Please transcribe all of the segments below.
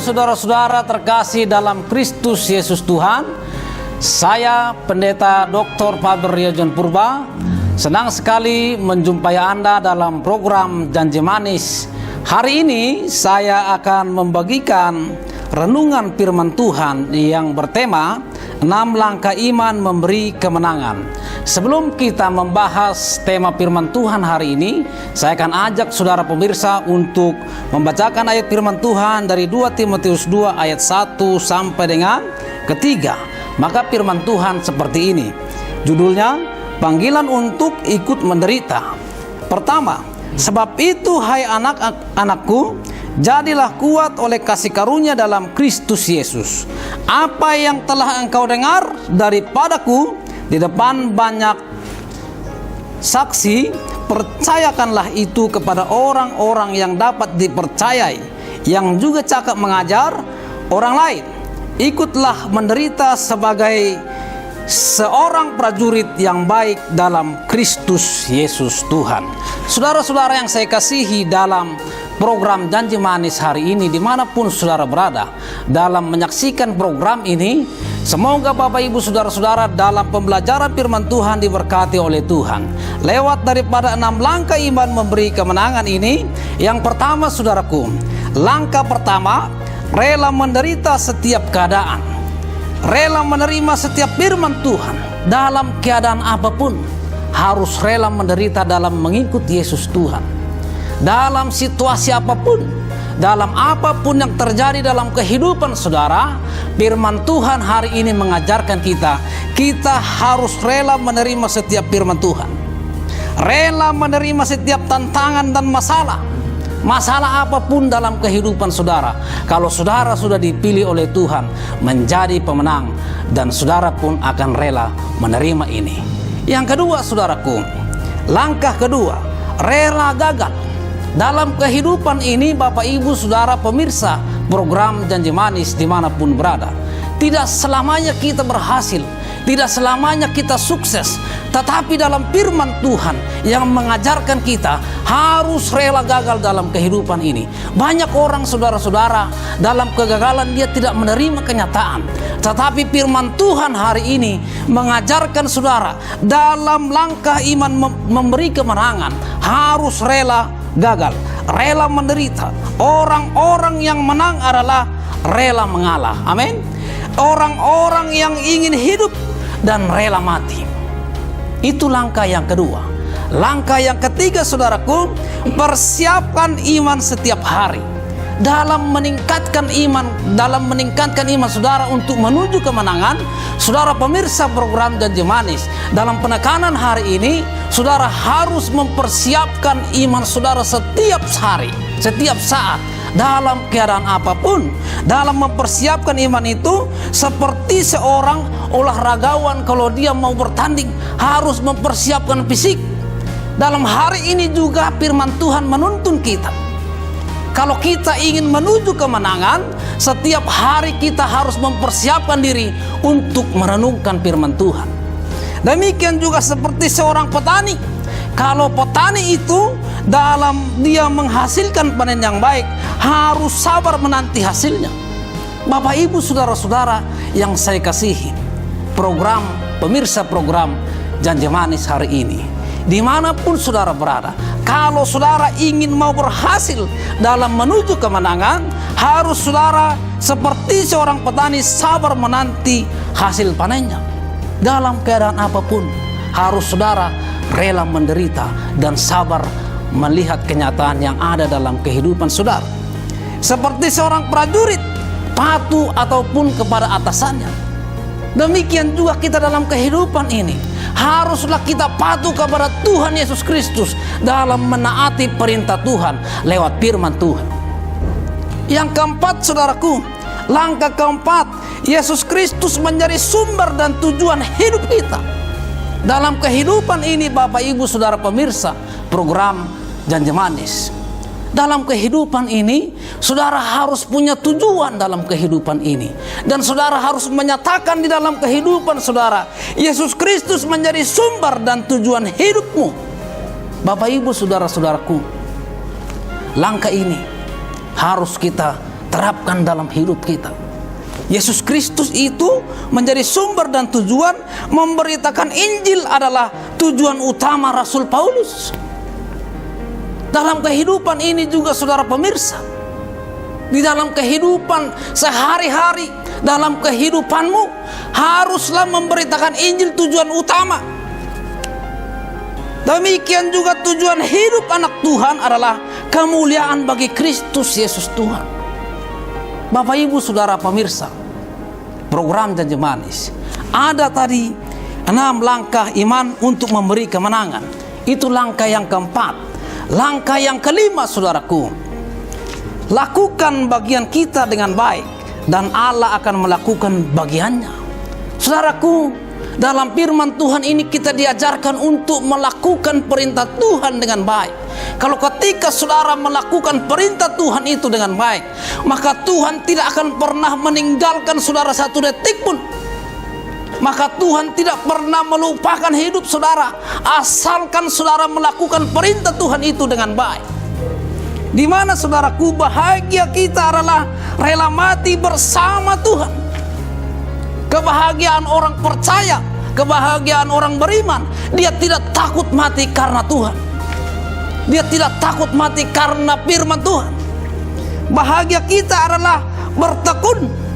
saudara-saudara terkasih dalam Kristus Yesus Tuhan, saya Pendeta Dr. Faber Riojon Purba senang sekali menjumpai Anda dalam program Janji Manis. Hari ini saya akan membagikan renungan firman Tuhan yang bertema 6 langkah iman memberi kemenangan. Sebelum kita membahas tema firman Tuhan hari ini, saya akan ajak saudara pemirsa untuk membacakan ayat firman Tuhan dari 2 Timotius 2 ayat 1 sampai dengan ketiga. Maka firman Tuhan seperti ini. Judulnya, panggilan untuk ikut menderita. Pertama, sebab itu hai anak-anakku, jadilah kuat oleh kasih karunia dalam Kristus Yesus. Apa yang telah engkau dengar daripadaku di depan banyak saksi, percayakanlah itu kepada orang-orang yang dapat dipercayai, yang juga cakap mengajar orang lain. Ikutlah menderita sebagai seorang prajurit yang baik dalam Kristus Yesus Tuhan. Saudara-saudara yang saya kasihi dalam program Janji Manis hari ini, dimanapun saudara berada dalam menyaksikan program ini, semoga Bapak Ibu saudara-saudara dalam pembelajaran firman Tuhan diberkati oleh Tuhan. Lewat daripada 6 langkah iman memberi kemenangan ini, yang pertama saudaraku, langkah pertama, rela menderita setiap keadaan. Rela menerima setiap firman Tuhan dalam keadaan apapun. Harus rela menderita dalam mengikut Yesus Tuhan. Dalam situasi apapun, dalam apapun yang terjadi dalam kehidupan saudara, firman Tuhan hari ini mengajarkan kita harus rela menerima setiap firman Tuhan. Rela menerima setiap tantangan dan masalah. Masalah apapun dalam kehidupan saudara, kalau saudara sudah dipilih oleh Tuhan menjadi pemenang, dan saudara pun akan rela menerima ini. Yang kedua saudaraku, langkah kedua, rela gagal. Dalam kehidupan ini Bapak Ibu saudara pemirsa program Janji Manis dimanapun berada, tidak selamanya kita berhasil, tidak selamanya kita sukses. Tetapi dalam firman Tuhan yang mengajarkan kita harus rela gagal dalam kehidupan ini. Banyak orang saudara-saudara dalam kegagalan dia tidak menerima kenyataan. Tetapi firman Tuhan hari ini mengajarkan saudara dalam langkah iman memberi kemenangan harus rela gagal, rela menderita. Orang-orang yang menang adalah rela mengalah. Amin. Orang-orang yang ingin hidup dan rela mati. Itu langkah yang kedua. Langkah yang ketiga saudaraku, persiapkan iman setiap hari. Dalam meningkatkan iman saudara untuk menuju kemenangan, saudara pemirsa program Janji Manis, dalam penekanan hari ini, saudara harus mempersiapkan iman saudara setiap hari, setiap saat, dalam keadaan apapun. Dalam mempersiapkan iman itu seperti seorang olahragawan kalau dia mau bertanding harus mempersiapkan fisik. Dalam hari ini juga firman Tuhan menuntun kita, kalau kita ingin menuju kemenangan, setiap hari kita harus mempersiapkan diri untuk merenungkan firman Tuhan. Demikian juga seperti seorang petani. Kalau petani itu dalam dia menghasilkan panen yang baik, harus sabar menanti hasilnya. Bapak Ibu saudara-saudara yang saya kasihi, pemirsa program Janji Manis hari ini, dimanapun saudara berada, kalau saudara ingin mau berhasil dalam menuju kemenangan, harus saudara seperti seorang petani sabar menanti hasil panennya. Dalam keadaan apapun, harus saudara rela menderita dan sabar melihat kenyataan yang ada dalam kehidupan saudara. Seperti seorang prajurit patuh ataupun kepada atasannya. Demikian juga kita dalam kehidupan ini, haruslah kita patuh kepada Tuhan Yesus Kristus dalam menaati perintah Tuhan lewat firman Tuhan. Yang keempat saudaraku, langkah keempat, Yesus Kristus menjadi sumber dan tujuan hidup kita. Dalam kehidupan ini Bapak Ibu saudara pemirsa program Janji Manis, dalam kehidupan ini saudara harus punya tujuan dalam kehidupan ini, dan saudara harus menyatakan di dalam kehidupan saudara Yesus Kristus menjadi sumber dan tujuan hidupmu. Bapak Ibu saudara-saudaraku, langkah ini harus kita terapkan dalam hidup kita. Yesus Kristus itu menjadi sumber dan tujuan. Memberitakan Injil adalah tujuan utama Rasul Paulus. Dalam kehidupan ini juga saudara pemirsa, di dalam kehidupan sehari-hari, dalam kehidupanmu, haruslah memberitakan Injil tujuan utama. Demikian juga tujuan hidup anak Tuhan adalah kemuliaan bagi Kristus Yesus Tuhan. Bapak Ibu Saudara pemirsa, program Janji Manis ada tadi 6 langkah iman untuk memberi kemenangan. Itu langkah yang keempat. Langkah yang kelima, saudaraku, lakukan bagian kita dengan baik dan Allah akan melakukan bagiannya. Saudaraku, dalam firman Tuhan ini kita diajarkan untuk melakukan perintah Tuhan dengan baik. Kalau ketika saudara melakukan perintah Tuhan itu dengan baik, maka Tuhan tidak akan pernah meninggalkan saudara satu detik pun. Maka Tuhan tidak pernah melupakan hidup saudara, asalkan saudara melakukan perintah Tuhan itu dengan baik. Di mana saudaraku, bahagia kita adalah rela mati bersama Tuhan. Kebahagiaan orang percaya, kebahagiaan orang beriman, dia tidak takut mati karena Tuhan. Dia tidak takut mati karena firman Tuhan. Bahagia kita adalah bertekun.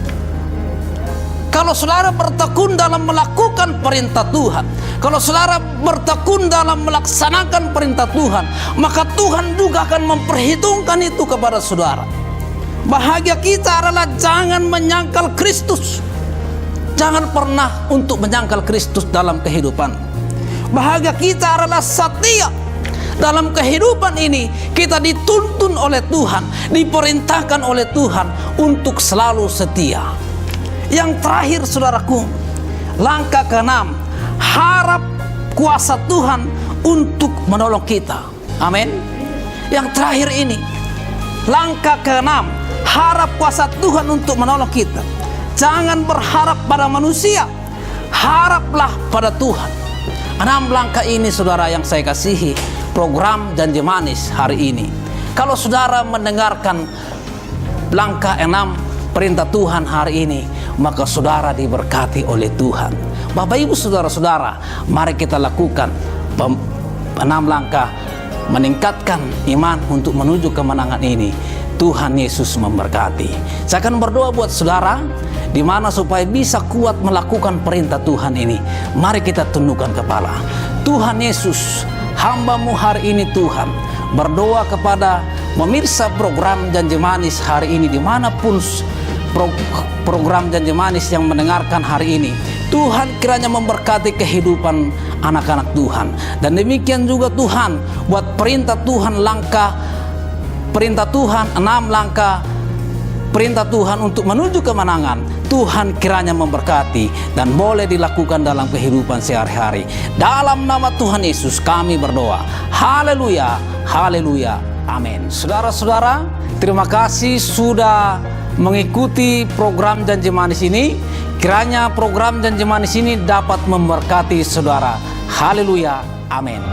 Kalau saudara bertekun dalam melakukan perintah Tuhan, kalau saudara bertekun dalam melaksanakan perintah Tuhan, maka Tuhan juga akan memperhitungkan itu kepada saudara. Bahagia kita adalah jangan menyangkal Kristus. Jangan pernah untuk menyangkal Kristus dalam kehidupan. Bahagia kita adalah setia. Dalam kehidupan ini kita dituntun oleh Tuhan, diperintahkan oleh Tuhan untuk selalu setia. Yang terakhir saudaraku, langkah ke-6, harap kuasa Tuhan untuk menolong kita. Amin. Yang terakhir ini, langkah ke-6, harap kuasa Tuhan untuk menolong kita. Jangan berharap pada manusia, haraplah pada Tuhan. 6 langkah ini saudara yang saya kasihi, program Janji Manis hari ini. Kalau saudara mendengarkan langkah 6 perintah Tuhan hari ini, maka saudara diberkati oleh Tuhan. Bapak Ibu Saudara-saudara, mari kita lakukan 6 langkah meningkatkan iman untuk menuju kemenangan ini. Tuhan Yesus memberkati. Saya akan berdoa buat saudara, di mana supaya bisa kuat melakukan perintah Tuhan ini. Mari kita tundukkan kepala. Tuhan Yesus, hamba-Mu hari ini Tuhan, berdoa kepada pemirsa program Janji Manis hari ini, dimanapun program Janji Manis yang mendengarkan hari ini. Tuhan kiranya memberkati kehidupan anak-anak Tuhan. Dan demikian juga Tuhan, buat perintah Tuhan, langkah perintah Tuhan, 6 langkah perintah Tuhan untuk menuju kemenangan. Tuhan kiranya memberkati dan boleh dilakukan dalam kehidupan sehari-hari. Dalam nama Tuhan Yesus kami berdoa. Haleluya, haleluya, amin. Saudara-saudara, terima kasih sudah mengikuti program Janji Manis ini. Kiranya program Janji Manis ini dapat memberkati saudara. Haleluya, amin.